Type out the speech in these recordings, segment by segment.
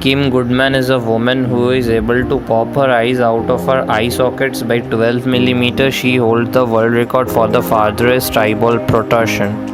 Kim Goodman is a woman who is able to pop her eyes out of her eye sockets by 12 mm. She holds the world record for the farthest eyeball protrusion.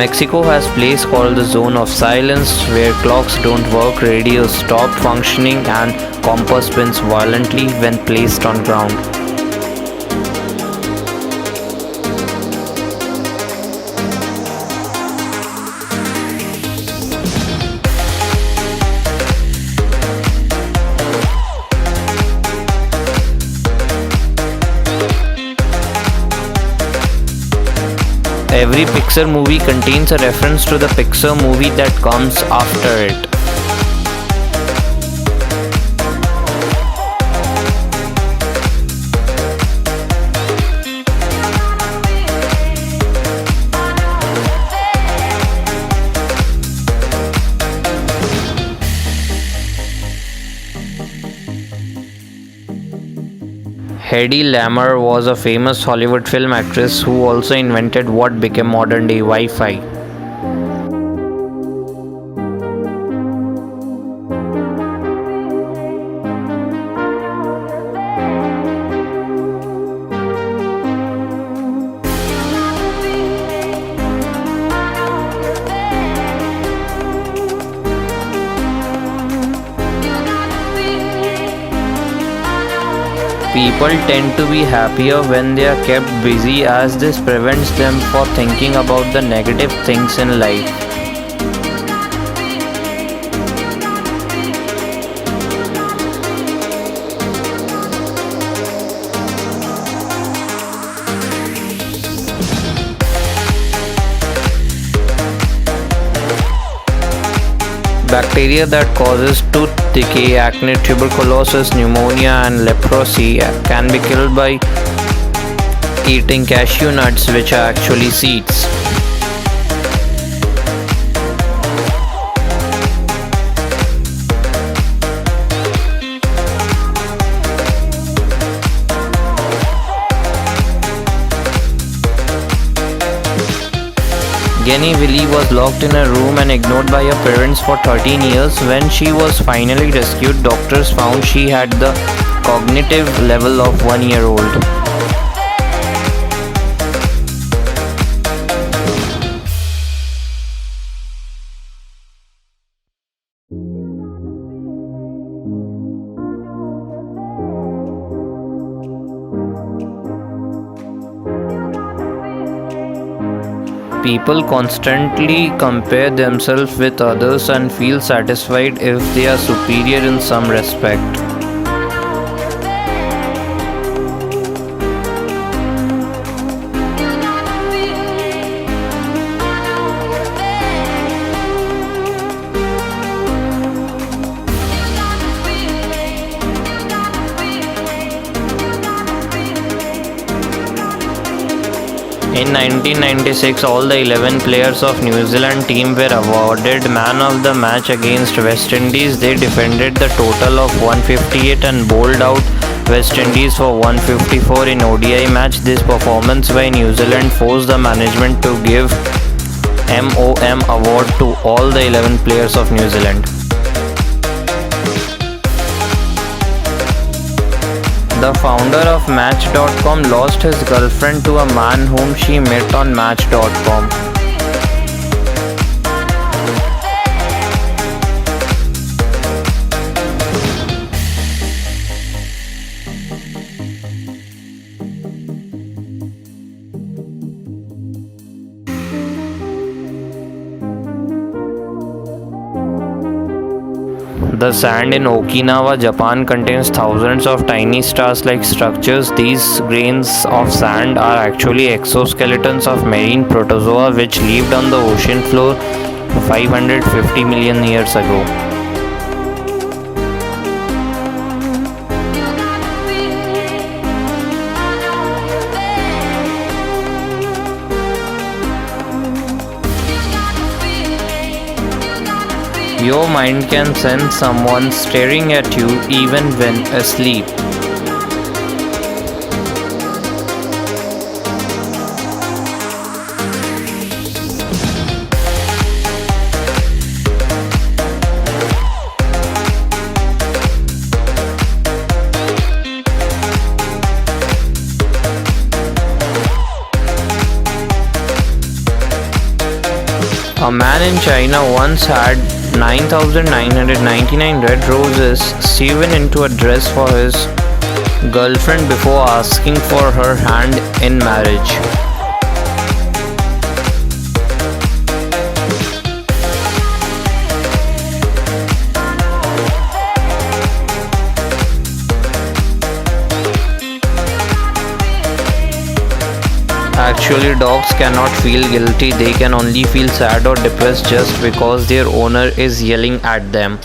Mexico has a place called the Zone of Silence where clocks don't work, radios stop functioning, and compass spins violently when placed on ground. Every Pixar movie contains a reference to the Pixar movie that comes after it. Hedy Lamar was a famous Hollywood film actress who also invented what became modern-day Wi-Fi. People tend to be happier when they are kept busy, as this prevents them from thinking about the negative things in life. Bacteria that causes tooth decay, acne, tuberculosis, pneumonia, and leprosy can be killed by eating cashew nuts, which are actually seeds. Jenny Wiley was locked in a room and ignored by her parents for 13 years. When she was finally rescued, doctors found she had the cognitive level of 1-year-old. People constantly compare themselves with others and feel satisfied if they are superior in some respect. In 1996, all the 11 players of New Zealand team were awarded Man of the Match against West Indies. They defended the total of 158 and bowled out West Indies for 154 in ODI match. This performance by New Zealand forced the management to give MOM award to all the 11 players of New Zealand. The founder of Match.com lost his girlfriend to a man whom she met on Match.com. The sand in Okinawa, Japan contains thousands of tiny stars-like structures. These grains of sand are actually exoskeletons of marine protozoa which lived on the ocean floor 550 million years ago. Your mind can sense someone staring at you even when asleep. A man in China once had 9,999 red roses sewn into a dress for his girlfriend before asking for her hand in marriage. Actually, dogs cannot feel guilty, they can only feel sad or depressed just because their owner is yelling at them.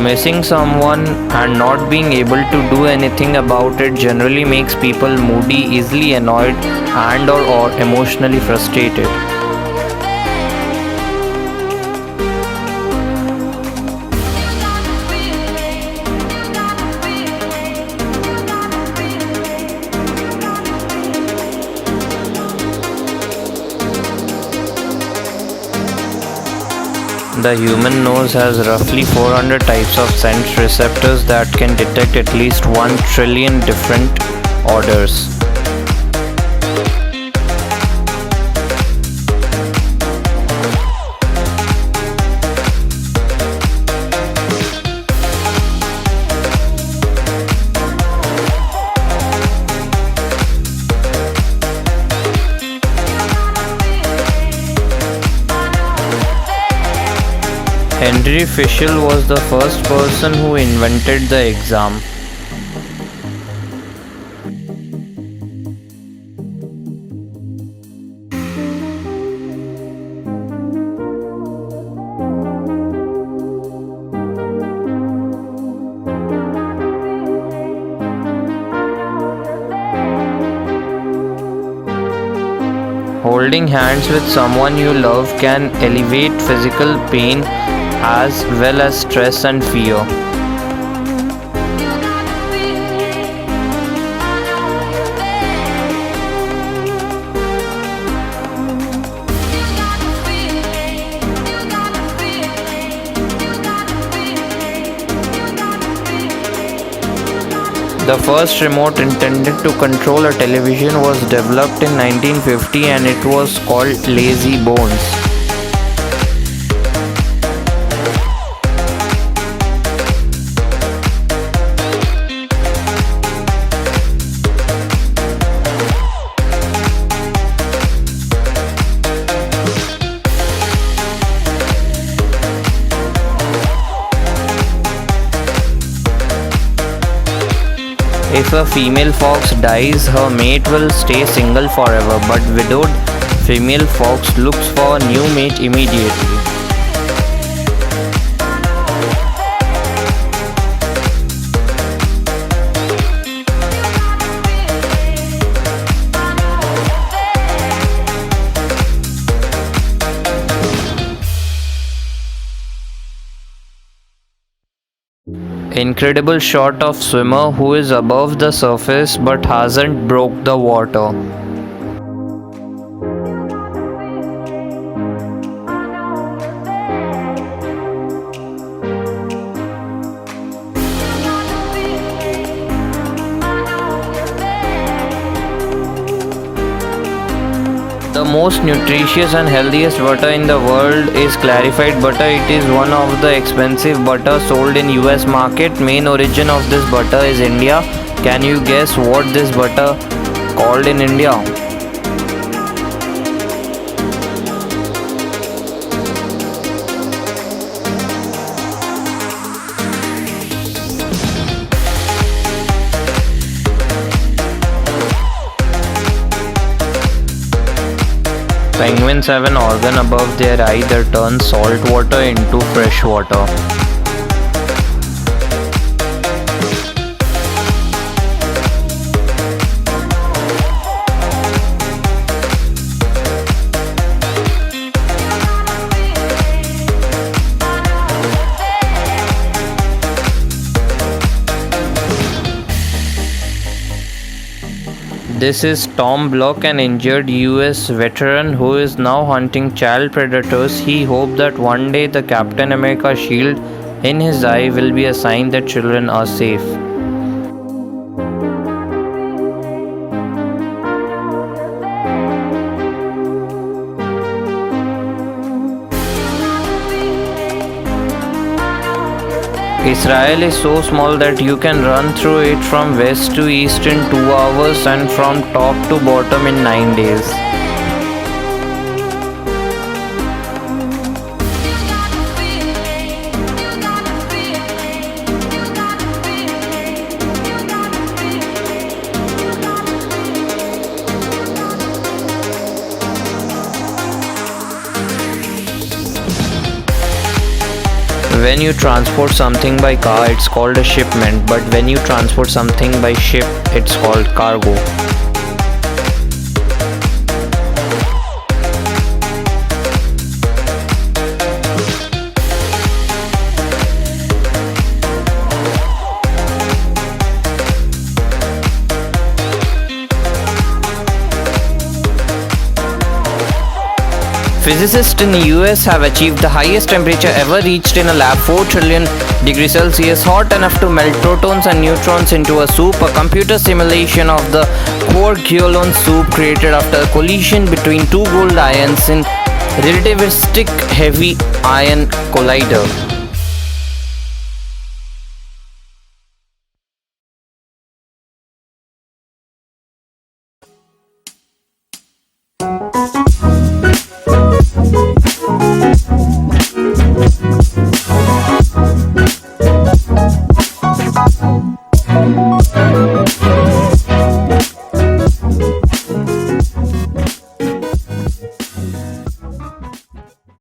Missing someone and not being able to do anything about it generally makes people moody, easily annoyed, and or emotionally frustrated. The human nose has roughly 400 types of scent receptors that can detect at least 1 trillion different odors. HENRY-FISCHEL was the first person who invented the exam. Holding hands with someone you love can alleviate physical pain as well as stress and fear. The first remote intended to control a television was developed in 1950 and it was called Lazy Bones. If a female fox dies, her mate will stay single forever, but widowed female fox looks for a new mate immediately. Incredible shot of swimmer who is above the surface but hasn't broke the water. The most nutritious and healthiest butter in the world is Clarified Butter. It is one of the expensive butter sold in US market. Main origin of this butter is India. Can you guess what this butter called in India? Penguins have an organ above their eye that turns salt water into fresh water. This is Tom Block, an injured US veteran who is now hunting child predators. He hoped that one day the Captain America shield in his eye will be a sign that children are safe. Israel is so small that you can run through it from west to east in 2 hours and from top to bottom in 9 days. When you transport something by car, it's called a shipment, but when you transport something by ship, it's called cargo. Physicists in the US have achieved the highest temperature ever reached in a lab, 4 trillion degrees Celsius, hot enough to melt protons and neutrons into a soup. A computer simulation of the quark-gluon soup created after a collision between two gold ions in relativistic heavy ion collider.